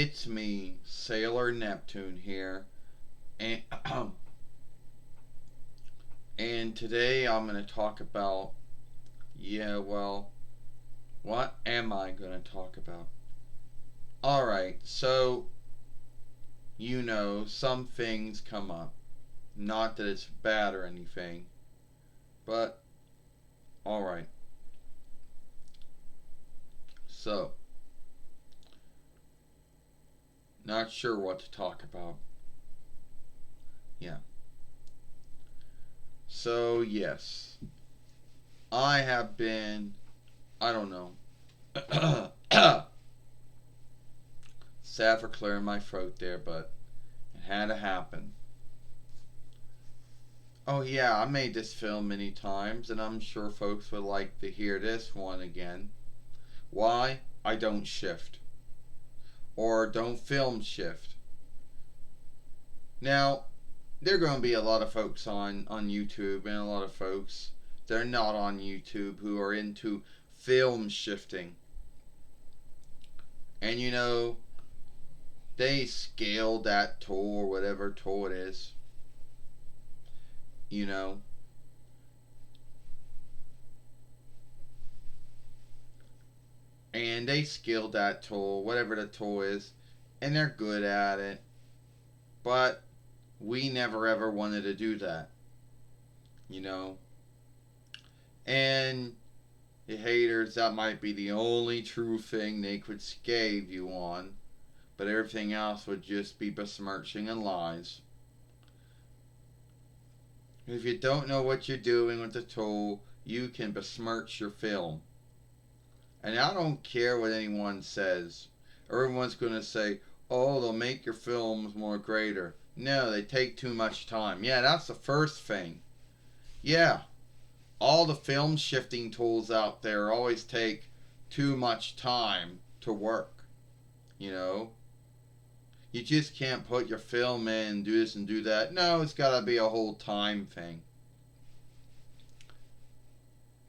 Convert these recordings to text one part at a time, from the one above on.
It's me, Sailor Neptune here, and and today I'm going to talk about, what am I going to talk about? Alright, so, some things come up. Not that it's bad or anything, but, alright. So, not sure what to talk about. Yeah. So, yes, I have been, I don't know. Sad for clearing my throat there, but it had to happen. Oh, yeah, I made this film many times, and I'm sure folks would like to hear this one again. Why I don't shift, or don't film shift. Now, there are going to be a lot of folks on YouTube, and a lot of folks that are not on YouTube who are into film shifting. And they scaled that tool or whatever tool it is. You know. And they scaled that tool, whatever the tool is, and they're good at it. But we never ever wanted to do that. You know. And the haters, that might be the only true thing they could scave you on. But everything else would just be besmirching and lies. If you don't know what you're doing with the tool, you can besmirch your film. And I don't care what anyone says. Everyone's going to say, oh, they'll make your films more greater. No, they take too much time. Yeah, that's the first thing. Yeah, all the film shifting tools out there always take too much time to work. You know? You just can't put your film in and do this and do that. No, it's got to be a whole time thing.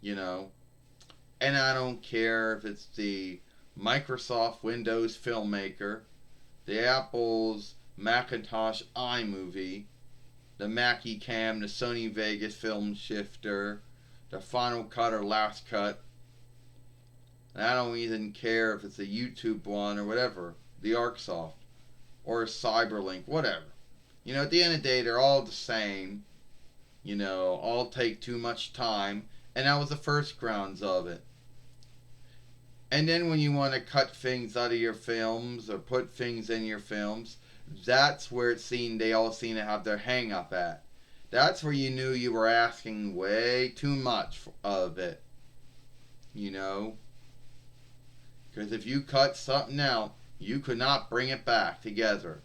You know? And I don't care if it's the Microsoft Windows Filmmaker, the Apple's Macintosh iMovie, the Mackie Cam, the Sony Vegas Film Shifter, the Final Cut or Last Cut. And I don't even care if it's a YouTube one or whatever, the ArcSoft or Cyberlink, whatever. At the end of the day, they're all the same. All take too much time. And that was the first grounds of it. And then when you want to cut things out of your films or put things in your films, that's where they all seem to have their hang up at. That's where you knew you were asking way too much of it. Because if you cut something out, you could not bring it back together.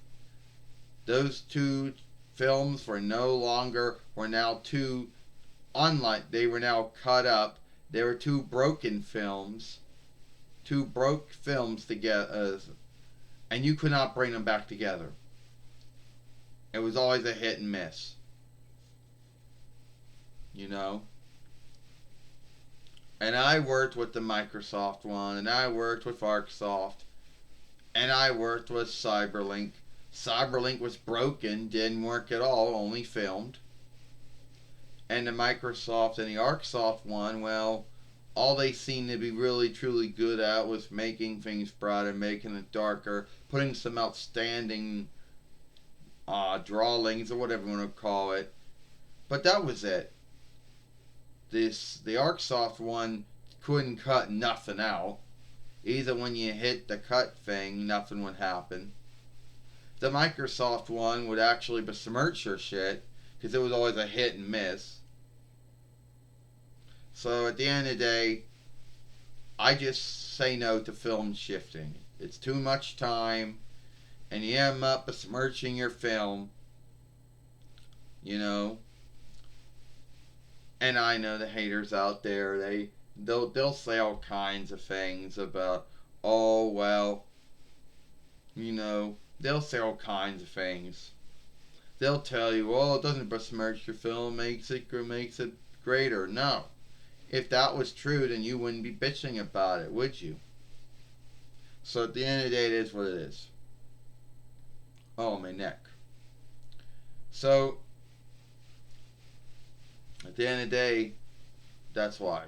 Those two films were now two, unlike, they were now cut up. They were two broken films. Two broke films together. And you could not bring them back together. It was always a hit and miss. And I worked with the Microsoft one, and I worked with ArcSoft, and I worked with Cyberlink. Cyberlink was broken, didn't work at all, only filmed. And the Microsoft and the ArcSoft one, well, all they seemed to be really truly good at was making things brighter, making it darker, putting some outstanding drawings or whatever you want to call it. But that was it. The ArcSoft one couldn't cut nothing out. Either when you hit the cut thing, nothing would happen. The Microsoft one would actually besmirch your shit because it was always a hit and miss. So at the end of the day, I just say no to film shifting. It's too much time, and you end up besmirching your film. And I know the haters out there, they'll say all kinds of things about, oh well, they'll say all kinds of things. They'll tell you, oh, it doesn't besmirch your film, makes it greater. No. If that was true, then you wouldn't be bitching about it, would you? So at the end of the day, it is what it is. my neck. So, at the end of the day, that's why.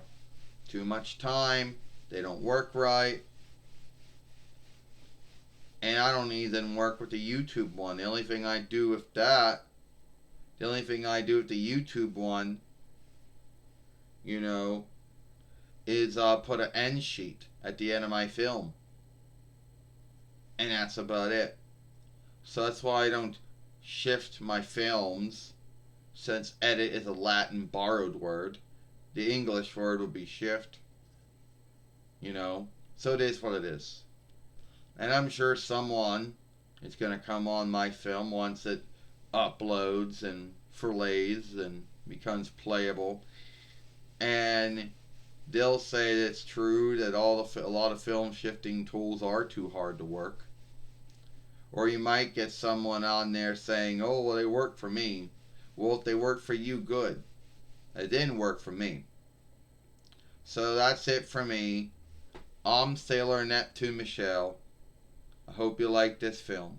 Too much time, they don't work right, and I don't even work with the YouTube one. The only thing I do with the YouTube one, you know, is put an end sheet at the end of my film. And that's about it. So that's why I don't shift my films, since edit is a Latin borrowed word. The English word would be shift, you know. So it is what it is. And I'm sure someone is going to come on my film once it uploads and fillets and becomes playable, and they'll say that it's true that a lot of film shifting tools are too hard to work. Or you might get someone on there saying, "Oh, well, they work for me." Well, if they work for you, good. It didn't work for me. So that's it for me. I'm Sailor Neptune Michelle. I hope you like this film.